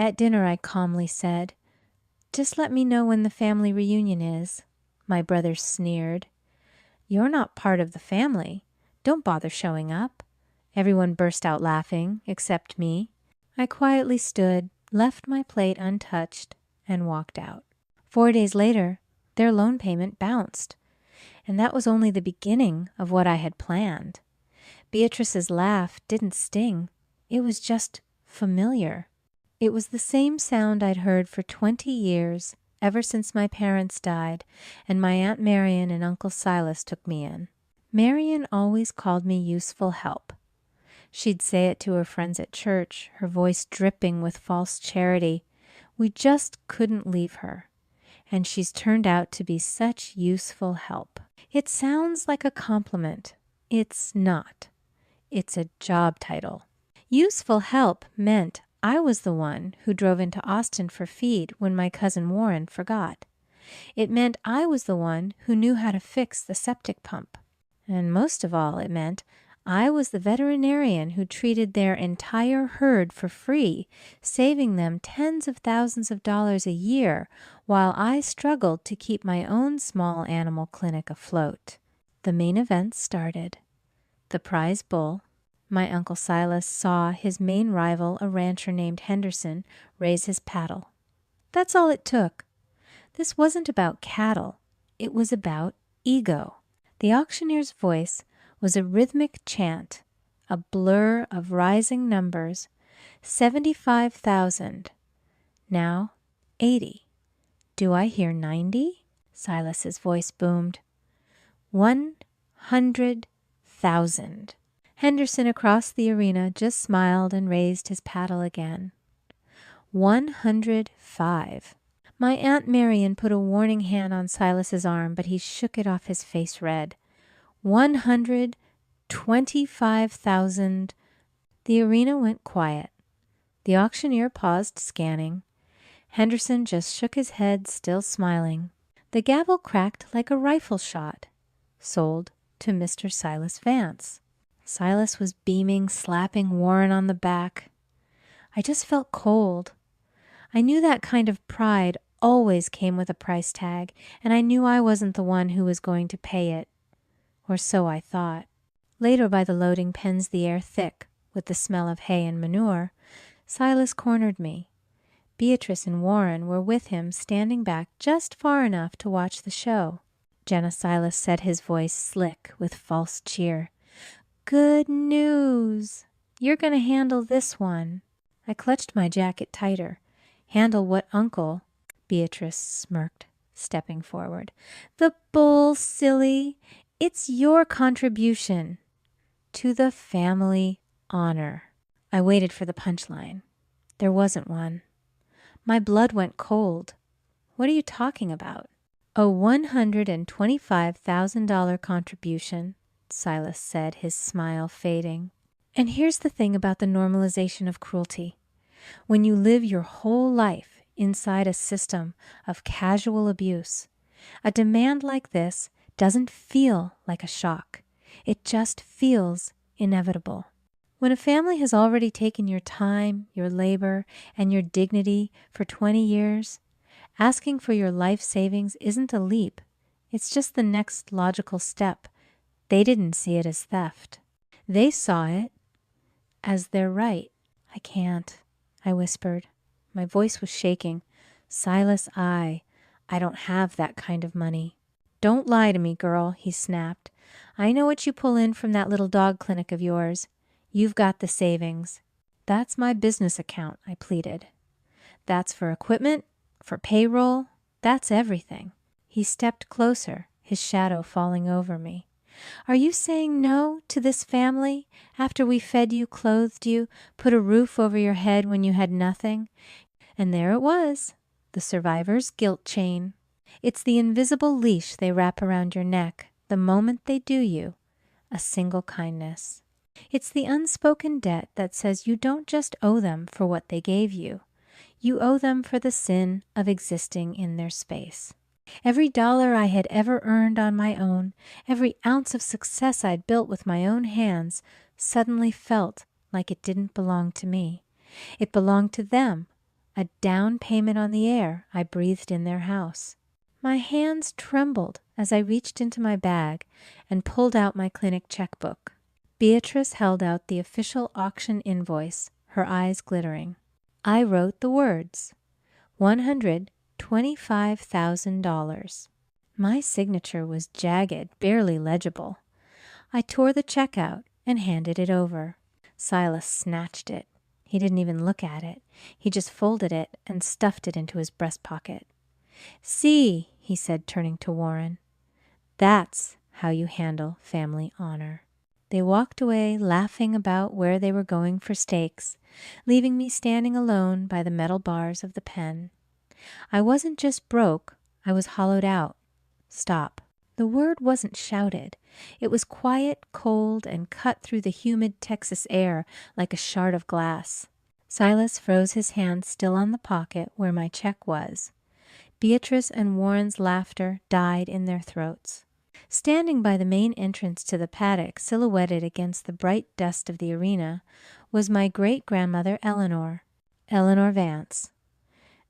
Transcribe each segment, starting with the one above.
At dinner, I calmly said, "Just let me know when the family reunion is." My brother sneered. "You're not part of the family. Don't bother showing up." Everyone burst out laughing, except me. I quietly stood, left my plate untouched, and walked out. 4 days later, their loan payment bounced. And that was only the beginning of what I had planned. Beatrice's laugh didn't sting. It was just familiar. It was the same sound I'd heard for 20 years, ever since my parents died and my Aunt Marian and Uncle Silas took me in. Marian always called me useful help. She'd say it to her friends at church, her voice dripping with false charity. We just couldn't leave her. And she's turned out to be such useful help. It sounds like a compliment. It's not. It's a job title. Useful help meant I was the one who drove into Austin for feed when my cousin Warren forgot. It meant I was the one who knew how to fix the septic pump. And most of all, it meant I was the veterinarian who treated their entire herd for free, saving them tens of thousands of dollars a year, while I struggled to keep my own small animal clinic afloat. The main event started. The prize bull. My Uncle Silas saw his main rival, a rancher named Henderson, raise his paddle. That's all it took. This wasn't about cattle. It was about ego. The auctioneer's voice was a rhythmic chant, a blur of rising numbers. 75,000. Now 80. Do I hear 90? Silas's voice boomed. 100,000. Henderson across the arena just smiled and raised his paddle again. 105. My Aunt Marian put a warning hand on Silas's arm, but he shook it off, his face red. 125,000. The arena went quiet. The auctioneer paused, scanning. Henderson just shook his head, still smiling. The gavel cracked like a rifle shot. Sold to Mr. Silas Vance. Silas was beaming, slapping Warren on the back. I just felt cold. I knew that kind of pride always came with a price tag, and I knew I wasn't the one who was going to pay it. Or so I thought. Later, by the loading pens, the air thick with the smell of hay and manure, Silas cornered me. Beatrice and Warren were with him, standing back just far enough to watch the show. Jenna Silas said, his voice slick with false cheer. "Good news! You're going to handle this one." I clutched my jacket tighter. "Handle what, Uncle?" Beatrice smirked, stepping forward. "The bull, silly! It's your contribution to the family honor." I waited for the punchline. There wasn't one. My blood went cold. "What are you talking about?" "A $125,000 contribution," Silas said, his smile fading. "And here's the thing about the normalization of cruelty. When you live your whole life inside a system of casual abuse, a demand like this doesn't feel like a shock. It just feels inevitable. When a family has already taken your time, your labor, and your dignity for 20 years, asking for your life savings isn't a leap. It's just the next logical step. They didn't see it as theft. They saw it as their right. "I can't," I whispered. My voice was shaking. "Silas, I don't have that kind of money." "Don't lie to me, girl," he snapped. "I know what you pull in from that little dog clinic of yours. You've got the savings." "That's my business account," I pleaded. "That's for equipment, for payroll, that's everything." He stepped closer, his shadow falling over me. "Are you saying no to this family after we fed you, clothed you, put a roof over your head when you had nothing?" And there it was, the survivor's guilt chain. It's the invisible leash they wrap around your neck the moment they do you a single kindness. It's the unspoken debt that says you don't just owe them for what they gave you. You owe them for the sin of existing in their space. Every dollar I had ever earned on my own, every ounce of success I'd built with my own hands, suddenly felt like it didn't belong to me. It belonged to them, A down payment on the heir, I breathed in their house. My hands trembled as I reached into my bag and pulled out my clinic checkbook. Beatrice held out the official auction invoice, her eyes glittering. I wrote the words, $125,000. My signature was jagged, barely legible. I tore the check out and handed it over. Silas snatched it. He didn't even look at it. He just folded it and stuffed it into his breast pocket. "See," he said, turning to Warren. "That's how you handle family honor." They walked away, laughing about where they were going for steaks, leaving me standing alone by the metal bars of the pen. I wasn't just broke, I was hollowed out. Stop. The word wasn't shouted. It was quiet, cold, and cut through the humid Texas air like a shard of glass. Silas froze his hand still on the pocket where my check was. Beatrice and Warren's laughter died in their throats. Standing by the main entrance to the paddock, silhouetted against the bright dust of the arena, was my great-grandmother Eleanor Vance.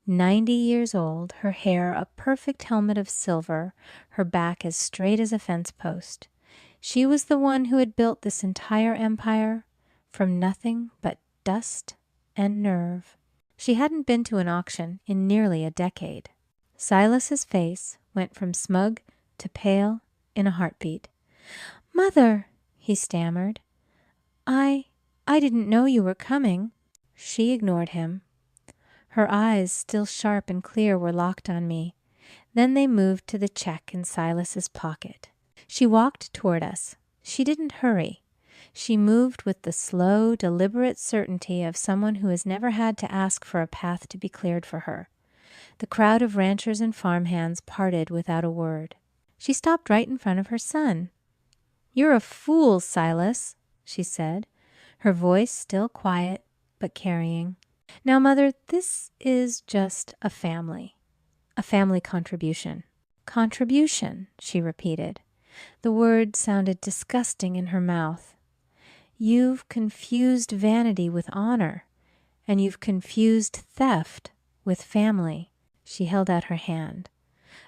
90 years old, her hair a perfect helmet of silver, her back as straight as a fence post. She was the one who had built this entire empire from nothing but dust and nerve. She hadn't been to an auction in nearly a decade. Silas's face went from smug to pale in a heartbeat. "Mother," he stammered, I didn't know you were coming." She ignored him. Her eyes, still sharp and clear, were locked on me. Then they moved to the check in Silas's pocket. She walked toward us. She didn't hurry. She moved with the slow, deliberate certainty of someone who has never had to ask for a path to be cleared for her. The crowd of ranchers and farmhands parted without a word. She stopped right in front of her son. "You're a fool, Silas," she said, her voice still quiet but carrying. "Now, Mother, this is just a family contribution." "Contribution," she repeated. The word sounded disgusting in her mouth. "You've confused vanity with honor, and you've confused theft with family." She held out her hand.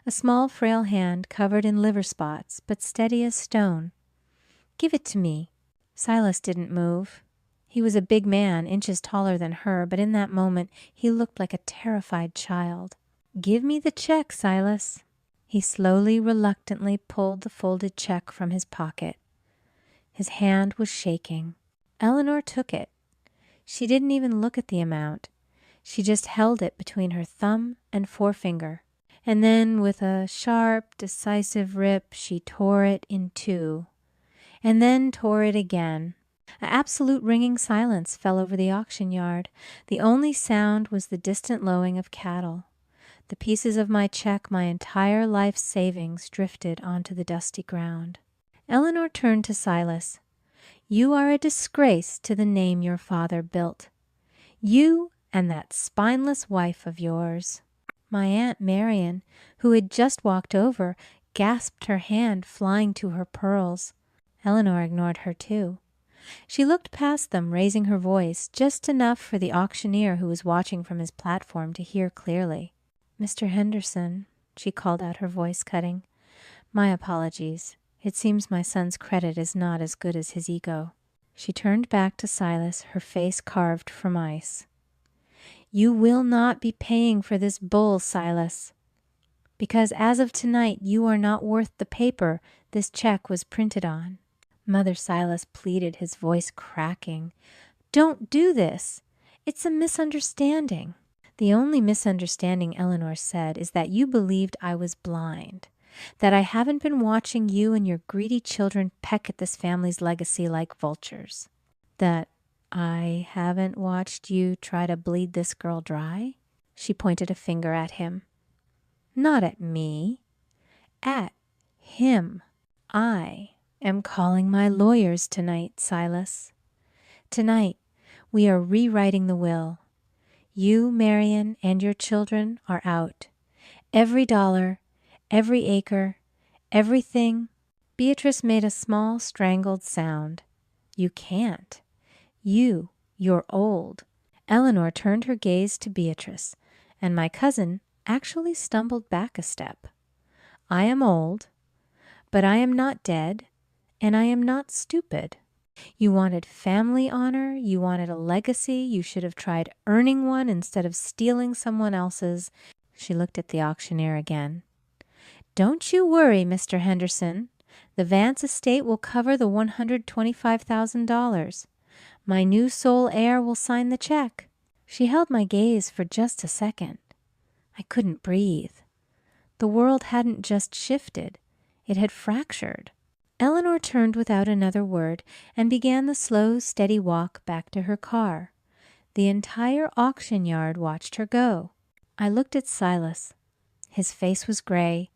A small, frail hand covered in liver spots, but steady as stone. "Give it to me." Silas didn't move. He was a big man, inches taller than her, but in that moment he looked like a terrified child. "Give me the check, Silas." He slowly, reluctantly pulled the folded check from his pocket. His hand was shaking. Eleanor took it. She didn't even look at the amount. She just held it between her thumb and forefinger. And then, with a sharp, decisive rip, she tore it in two. And then tore it again. An absolute ringing silence fell over the auction yard. The only sound was the distant lowing of cattle. The pieces of my check, my entire life's savings, drifted onto the dusty ground. Eleanor turned to Silas. "You are a disgrace to the name your father built. You and that spineless wife of yours." My Aunt Marian, who had just walked over, gasped, her hand flying to her pearls. Eleanor ignored her too. She looked past them, raising her voice, just enough for the auctioneer who was watching from his platform to hear clearly. "Mr. Henderson," she called out, her voice cutting. "My apologies. It seems my son's credit is not as good as his ego." She turned back to Silas, her face carved from ice. "You will not be paying for this bull, Silas, because as of tonight you are not worth the paper this check was printed on." Mother Silas pleaded, his voice cracking. "Don't do this. It's a misunderstanding." "The only misunderstanding," Eleanor said, "is that you believed I was blind, that I haven't been watching you and your greedy children peck at this family's legacy like vultures, that I haven't watched you try to bleed this girl dry." She pointed a finger at him. "Not at me, at him. I am calling my lawyers tonight, Silas. Tonight, we are rewriting the will. You, Marian, and your children are out. Every dollar, every acre, everything." Beatrice made a small, strangled sound. "You can't. You're old. Eleanor turned her gaze to Beatrice, and my cousin actually stumbled back a step. I am old, but I am not dead, and I am not stupid. You wanted family honor, you wanted a legacy, you should have tried earning one instead of stealing someone else's. She looked at the auctioneer again. Don't you worry, Mr. Henderson. The Vance estate will cover the $125,000. My new sole heir will sign the check. She held my gaze for just a second. I couldn't breathe. The world hadn't just shifted. It had fractured. Eleanor turned without another word and began the slow, steady walk back to her car. The entire auction yard watched her go. I looked at Silas. His face was gray.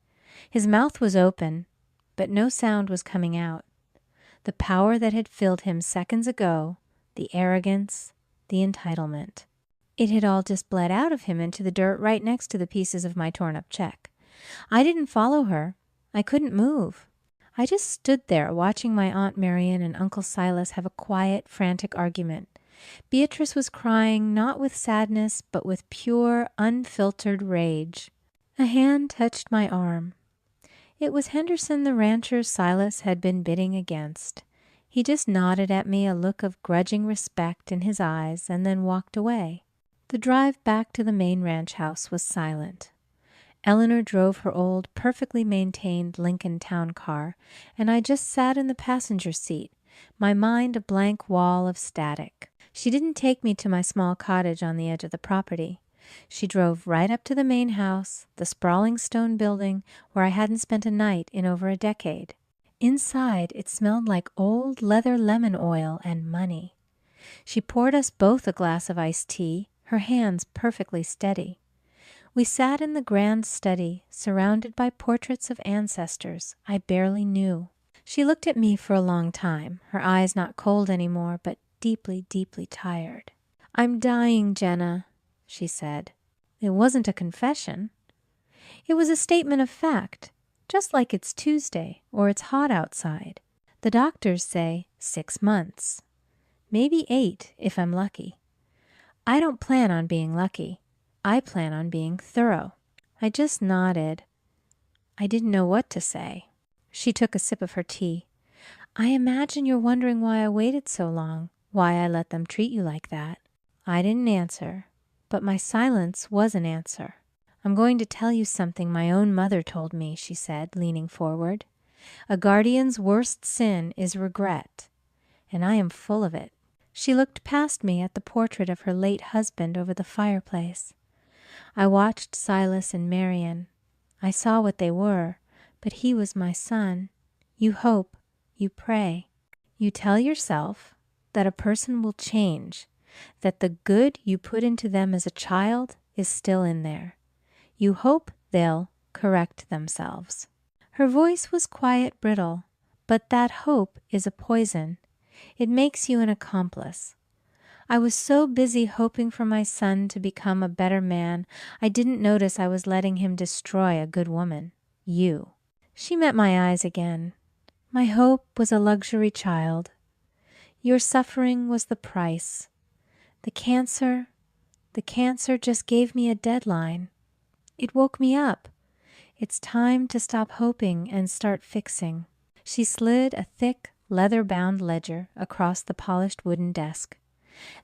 His mouth was open, but no sound was coming out. The power that had filled him seconds ago, the arrogance, the entitlement. It had all just bled out of him into the dirt right next to the pieces of my torn-up check. I didn't follow her. I couldn't move. I just stood there watching my Aunt Marian and Uncle Silas have a quiet, frantic argument. Beatrice was crying not with sadness, but with pure, unfiltered rage. A hand touched my arm. It was Henderson the rancher Silas had been bidding against. He just nodded at me, a look of grudging respect in his eyes, and then walked away. The drive back to the main ranch house was silent. Eleanor drove her old, perfectly maintained Lincoln town car, and I just sat in the passenger seat, my mind a blank wall of static. She didn't take me to my small cottage on the edge of the property. She drove right up to the main house, the sprawling stone building where I hadn't spent a night in over a decade. Inside, it smelled like old leather lemon oil and money. She poured us both a glass of iced tea, her hands perfectly steady. We sat in the grand study, surrounded by portraits of ancestors I barely knew. She looked at me for a long time, her eyes not cold anymore, but deeply, deeply tired. "I'm dying, Jenna," she said. It wasn't a confession. It was a statement of fact, just like it's Tuesday or it's hot outside. The doctors say 6 months, maybe 8 if I'm lucky. I don't plan on being lucky. I plan on being thorough. I just nodded. I didn't know what to say. She took a sip of her tea. "I imagine you're wondering why I waited so long, why I let them treat you like that." I didn't answer, but my silence was an answer. "I'm going to tell you something my own mother told me," she said, leaning forward. "A guardian's worst sin is regret, and I am full of it." She looked past me at the portrait of her late husband over the fireplace. I watched Silas and Marian. I saw what they were, but he was my son. You hope, you pray. You tell yourself that a person will change, that the good you put into them as a child is still in there. You hope they'll correct themselves. Her voice was quiet, brittle, but that hope is a poison. It makes you an accomplice. I was so busy hoping for my son to become a better man, I didn't notice I was letting him destroy a good woman. You. She met my eyes again. My hope was a luxury child. Your suffering was the price. The cancer just gave me a deadline. It woke me up. It's time to stop hoping and start fixing. She slid a thick, leather-bound ledger across the polished wooden desk.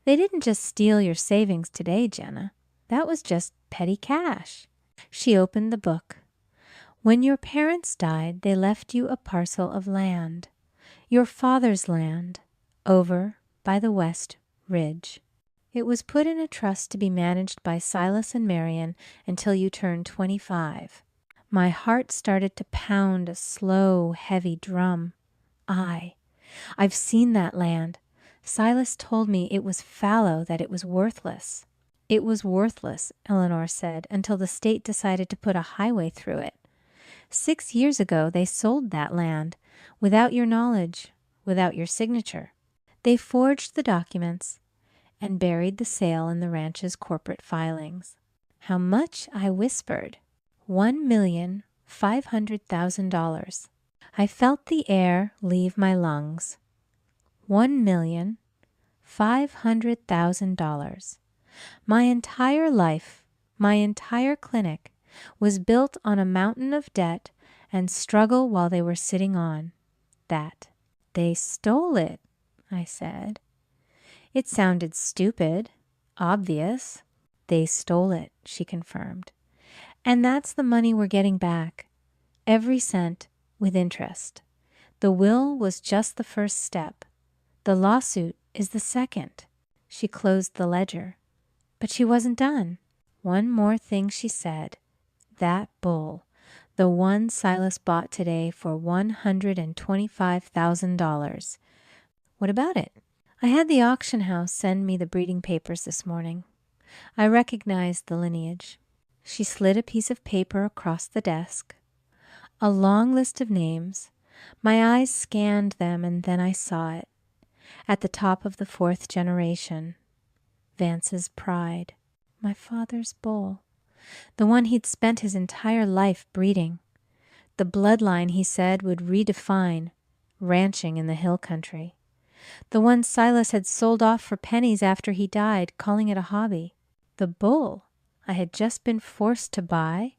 They didn't just steal your savings today, Jenna. That was just petty cash. She opened the book. When your parents died, they left you a parcel of land. Your father's land, over by the West Ridge. It was put in a trust to be managed by Silas and Marian until you turned 25. My heart started to pound a slow, heavy drum. I've seen that land. Silas told me it was fallow, that it was worthless. It was worthless, Eleanor said, until the state decided to put a highway through it. 6 years ago, they sold that land, without your knowledge, without your signature. They forged the documents and buried the sale in the ranch's corporate filings. How much? I whispered. $1,500,000. I felt the air leave my lungs. $1,500,000. My entire life, my entire clinic was built on a mountain of debt and struggle while they were sitting on that. They stole it, I said. It sounded stupid, obvious. They stole it, she confirmed. And that's the money we're getting back. Every cent with interest. The will was just the first step. The lawsuit is the second. She closed the ledger. But she wasn't done. One more thing she said. That bull, the one Silas bought today for $125,000. What about it? I had the auction house send me the breeding papers this morning. I recognized the lineage. She slid a piece of paper across the desk. A long list of names. My eyes scanned them and then I saw it. At the top of the 4th generation. Vance's pride. My father's bull. The one he'd spent his entire life breeding. The bloodline, he said, would redefine ranching in the hill country. The one Silas had sold off for pennies after he died, calling it a hobby. The bull I had just been forced to buy.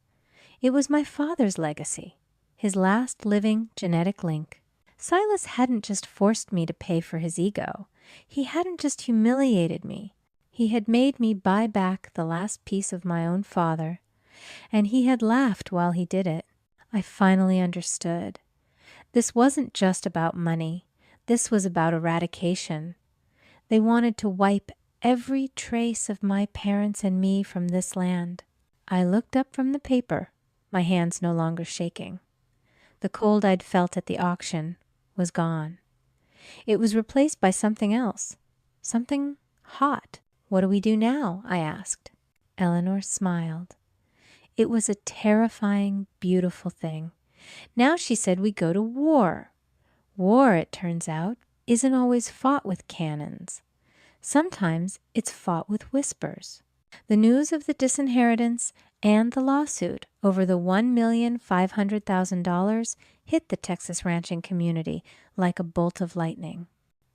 It was my father's legacy, his last living genetic link. Silas hadn't just forced me to pay for his ego. He hadn't just humiliated me. He had made me buy back the last piece of my own father, and he had laughed while he did it. I finally understood. This wasn't just about money. This was about eradication. They wanted to wipe every trace of my parents and me from this land. I looked up from the paper, my hands no longer shaking. The cold I'd felt at the auction was gone. It was replaced by something else, something hot. What do we do now? I asked. Eleanor smiled. It was a terrifying, beautiful thing. Now she said we go to war. War, it turns out, isn't always fought with cannons. Sometimes it's fought with whispers. The news of the disinheritance and the lawsuit over the $1,500,000 hit the Texas ranching community like a bolt of lightning.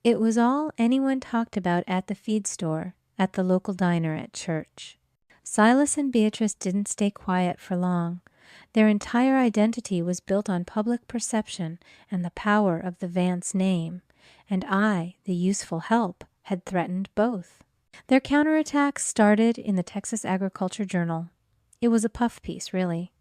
It was all anyone talked about at the feed store, at the local diner, at church. Silas and Beatrice didn't stay quiet for long. Their entire identity was built on public perception and the power of the Vance name, and I, the useful help, had threatened both. Their counterattacks started in the Texas Agriculture Journal. It was a puff piece, really.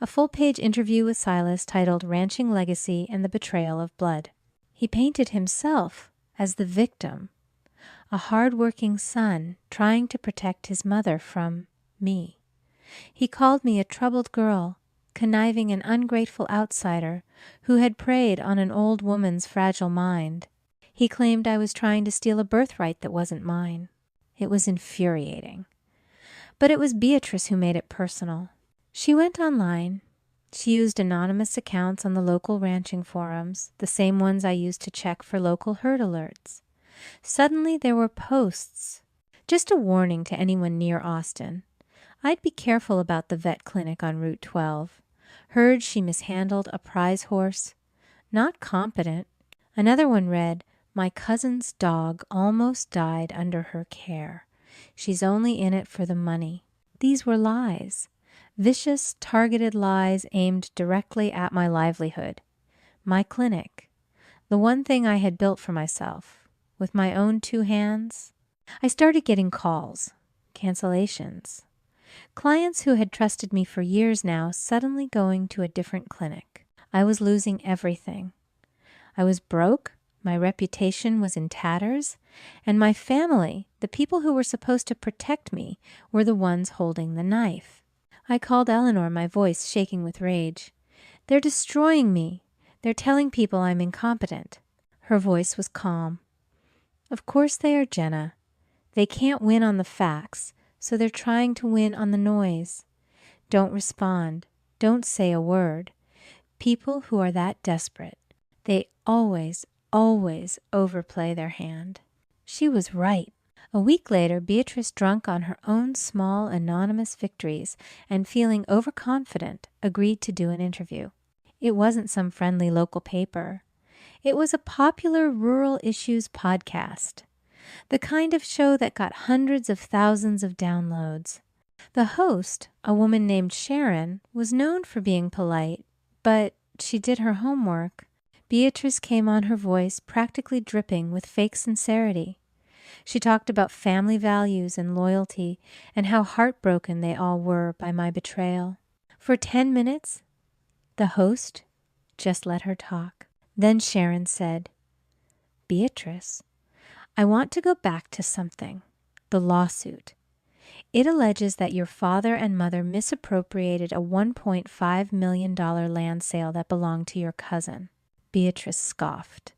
A full-page interview with Silas titled Ranching Legacy and the Betrayal of Blood. He painted himself as the victim, a hard-working son trying to protect his mother from me. He called me a troubled girl, conniving and ungrateful outsider who had preyed on an old woman's fragile mind. He claimed I was trying to steal a birthright that wasn't mine. It was infuriating. But it was Beatrice who made it personal. She went online. She used anonymous accounts on the local ranching forums, the same ones I used to check for local herd alerts. Suddenly there were posts. Just a warning to anyone near Austin. I'd be careful about the vet clinic on Route 12. Heard she mishandled a prize horse. Not competent. Another one read, "My cousin's dog almost died under her care. She's only in it for the money." These were lies. Vicious, targeted lies aimed directly at my livelihood. My clinic. The one thing I had built for myself. With my own 2 hands. I started getting calls. Cancellations. Clients who had trusted me for years now suddenly going to a different clinic. I was losing everything. I was broke, my reputation was in tatters, and my family, the people who were supposed to protect me, were the ones holding the knife. I called Eleanor, my voice shaking with rage. "They're destroying me. They're telling people I'm incompetent." Her voice was calm. "Of course they are, Jenna. They can't win on the facts, so they're trying to win on the noise. Don't respond. Don't say a word. People who are that desperate, they always overplay their hand." She was right. A week later, Beatrice, drunk on her own small, anonymous victories and feeling overconfident, agreed to do an interview. It wasn't some friendly local paper. It was a popular rural issues podcast. The kind of show that got hundreds of thousands of downloads. The host, a woman named Sharon, was known for being polite, but she did her homework. Beatrice came on, her voice practically dripping with fake sincerity. She talked about family values and loyalty and how heartbroken they all were by my betrayal. For 10 minutes, the host just let her talk. Then Sharon said, "Beatrice, I want to go back to something, the lawsuit. It alleges that your father and mother misappropriated a $1.5 million land sale that belonged to your cousin." Beatrice scoffed.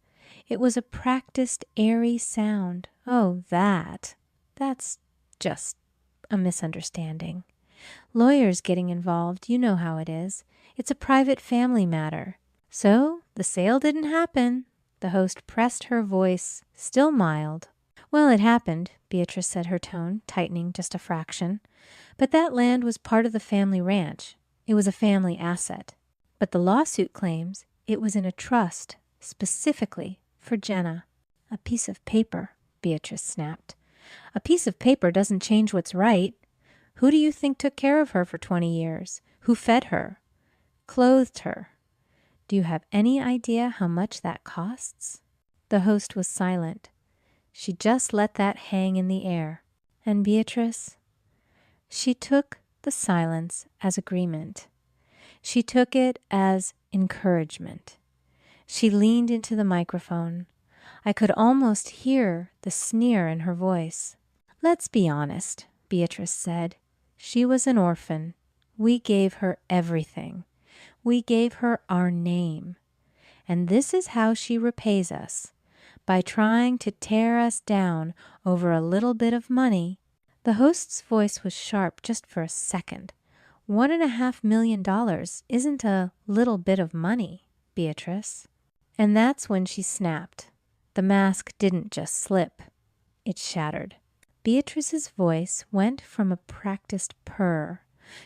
It was a practiced, airy sound. "Oh, that's just a misunderstanding. Lawyers getting involved, you know how it is. It's a private family matter. So the sale didn't happen." The host pressed her voice, still mild. "Well, it happened," Beatrice said, her tone tightening just a fraction. "But that land was part of the family ranch. It was a family asset. But the lawsuit claims it was in a trust, specifically for Jenna." "A piece of paper," Beatrice snapped. "A piece of paper doesn't change what's right. Who do you think took care of her for 20 years? Who fed her? Clothed her? Do you have any idea how much that costs?" The host was silent. She just let that hang in the air. And Beatrice? She took the silence as agreement. She took it as encouragement. She leaned into the microphone. I could almost hear the sneer in her voice. "Let's be honest," Beatrice said. "She was an orphan. We gave her everything. We gave her our name. And this is how she repays us, by trying to tear us down over a little bit of money." The host's voice was sharp just for a second. $1.5 million isn't a little bit of money, Beatrice. And that's when she snapped. The mask didn't just slip. It shattered. Beatrice's voice went from a practiced purr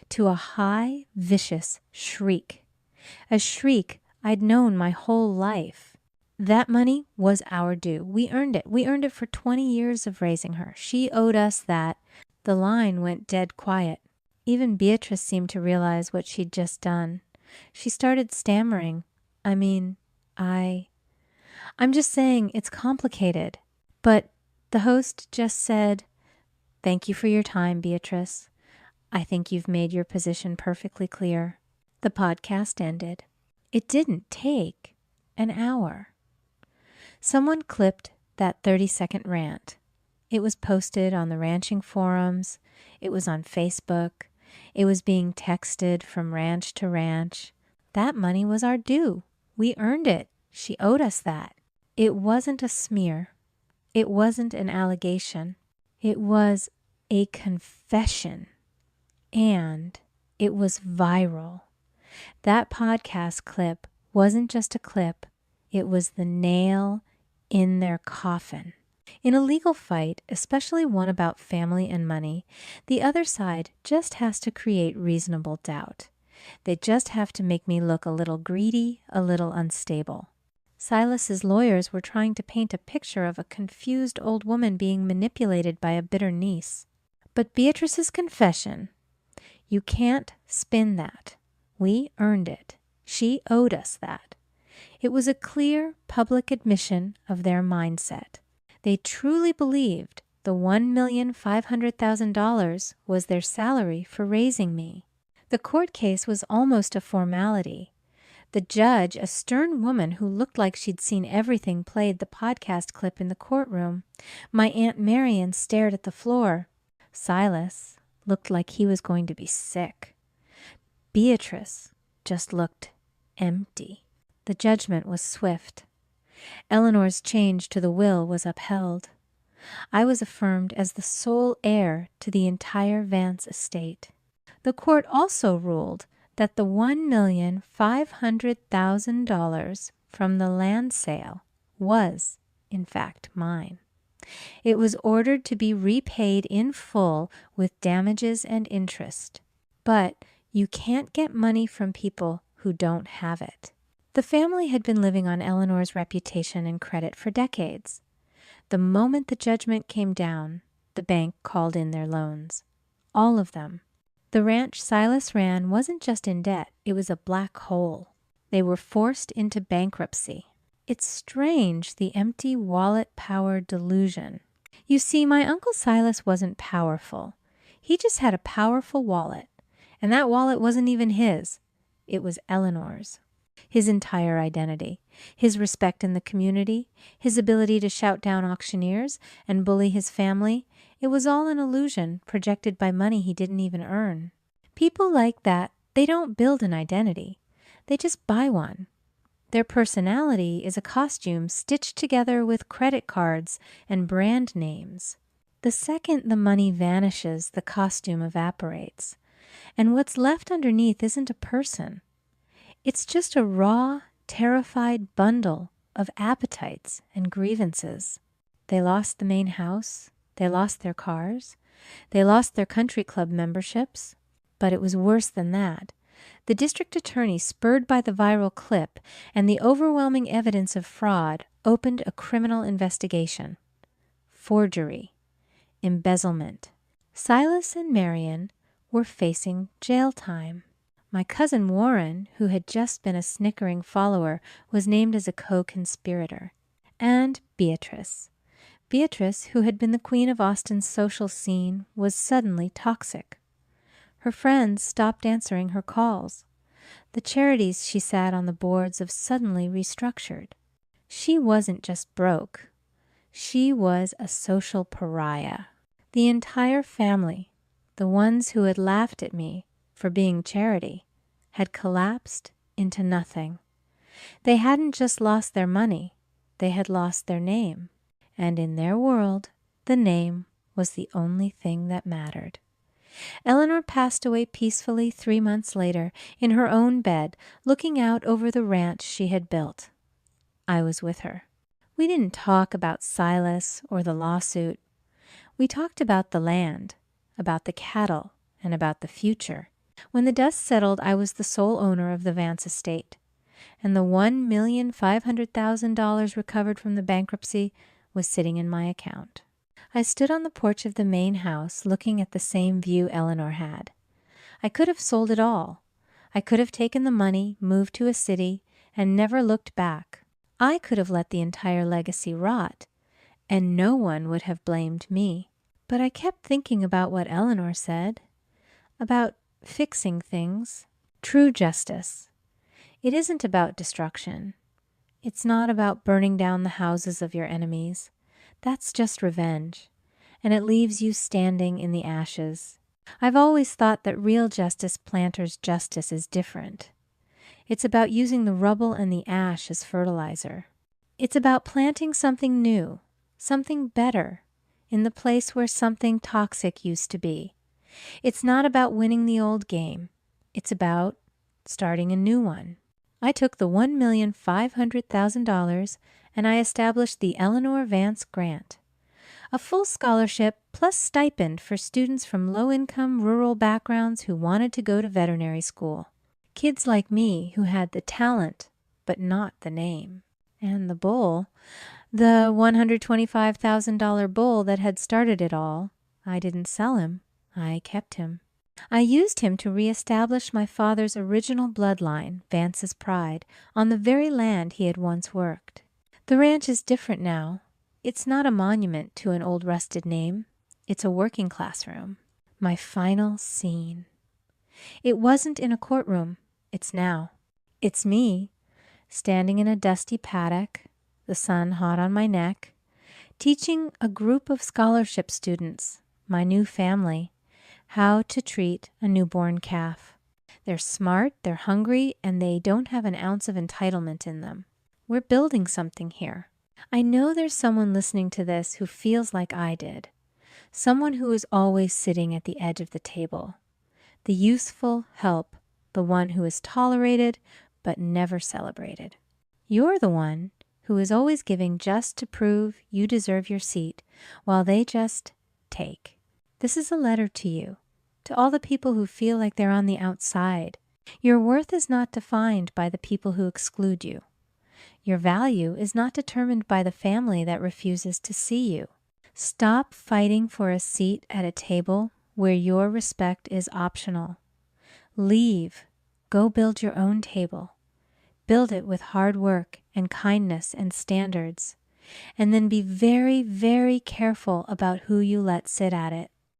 to a high, vicious shriek. A shriek I'd known my whole life. That money was our due. We earned it. We earned it for 20 years of raising her. She owed us that. The line went dead quiet. Even Beatrice seemed to realize what she'd just done. She started stammering. I'm just saying it's complicated." But the host just said, "Thank you for your time, Beatrice. I think you've made your position perfectly clear." The podcast ended. It didn't take an hour. Someone clipped that 30-second rant. It was posted on the ranching forums. It was on Facebook. It was being texted from ranch to ranch. That money was our due. We earned it. She owed us that. It wasn't a smear. It wasn't an allegation. It was a confession. And it was viral. That podcast clip wasn't just a clip. It was the nail in their coffin. In a legal fight, especially one about family and money, the other side just has to create reasonable doubt. They just have to make me look a little greedy, a little unstable. Silas's lawyers were trying to paint a picture of a confused old woman being manipulated by a bitter niece. But Beatrice's confession, you can't spin that. We earned it. She owed us that. It was a clear public admission of their mindset. They truly believed the $1,500,000 was their salary for raising me. The court case was almost a formality. The judge, a stern woman who looked like she'd seen everything, played the podcast clip in the courtroom. My Aunt Marion stared at the floor. Silas looked like he was going to be sick. Beatrice just looked empty. The judgment was swift. Eleanor's change to the will was upheld. I was affirmed as the sole heir to the entire Vance estate. The court also ruled that the $1,500,000 from the land sale was, in fact, mine. It was ordered to be repaid in full with damages and interest. But you can't get money from people who don't have it. The family had been living on Eleanor's reputation and credit for decades. The moment the judgment came down, the bank called in their loans. All of them. The ranch Silas ran wasn't just in debt, it was a black hole. They were forced into bankruptcy. It's strange, the empty wallet power delusion. You see, my Uncle Silas wasn't powerful. He just had a powerful wallet. And that wallet wasn't even his. It was Eleanor's. His entire identity, his respect in the community, his ability to shout down auctioneers and bully his family, it was all an illusion projected by money he didn't even earn. People like that, they don't build an identity. They just buy one. Their personality is a costume stitched together with credit cards and brand names. The second the money vanishes, the costume evaporates. And what's left underneath isn't a person. It's just a raw, terrified bundle of appetites and grievances. They lost the main house. They lost their cars. They lost their country club memberships. But it was worse than that. The district attorney, spurred by the viral clip and the overwhelming evidence of fraud, opened a criminal investigation. Forgery. Embezzlement. Silas and Marion were facing jail time. My cousin Warren, who had just been a snickering follower, was named as a co-conspirator. And Beatrice. Beatrice, who had been the queen of Austin's social scene, was suddenly toxic. Her friends stopped answering her calls. The charities she sat on the boards of suddenly restructured. She wasn't just broke. She was a social pariah. The entire family, the ones who had laughed at me for being charity, had collapsed into nothing. They hadn't just lost their money, they had lost their name. And in their world, the name was the only thing that mattered. Eleanor passed away peacefully 3 months later in her own bed, looking out over the ranch she had built. I was with her. We didn't talk about Silas or the lawsuit. We talked about the land, about the cattle, and about the future. When the dust settled, I was the sole owner of the Vance estate, and the $1,500,000 recovered from the bankruptcy was sitting in my account. I stood on the porch of the main house, looking at the same view Eleanor had. I could have sold it all. I could have taken the money, moved to a city, and never looked back. I could have let the entire legacy rot, and no one would have blamed me. But I kept thinking about what Eleanor said, about fixing things. True justice. It isn't about destruction. It's not about burning down the houses of your enemies. That's just revenge, and it leaves you standing in the ashes. I've always thought that real justice planters' justice is different. It's about using the rubble and the ash as fertilizer. It's about planting something new, something better, in the place where something toxic used to be. It's not about winning the old game. It's about starting a new one. I took the $1,500,000 and I established the Eleanor Vance Grant, a full scholarship plus stipend for students from low-income rural backgrounds who wanted to go to veterinary school. Kids like me who had the talent, but not the name. And the bull, the $125,000 bull that had started it all, I didn't sell him. I kept him. I used him to reestablish my father's original bloodline, Vance's pride, on the very land he had once worked. The ranch is different now. It's not a monument to an old rusted name. It's a working classroom. My final scene. It wasn't in a courtroom. It's now. It's me, standing in a dusty paddock, the sun hot on my neck, teaching a group of scholarship students, my new family, how to treat a newborn calf. They're smart, they're hungry, and they don't have an ounce of entitlement in them. We're building something here. I know there's someone listening to this who feels like I did. Someone who is always sitting at the edge of the table. The useful help, the one who is tolerated but never celebrated. You're the one who is always giving just to prove you deserve your seat, while they just take. This is a letter to you, to all the people who feel like they're on the outside. Your worth is not defined by the people who exclude you. Your value is not determined by the family that refuses to see you. Stop fighting for a seat at a table where your respect is optional. Leave. Go build your own table. Build it with hard work and kindness and standards. And then be very, very careful about who you let sit at it.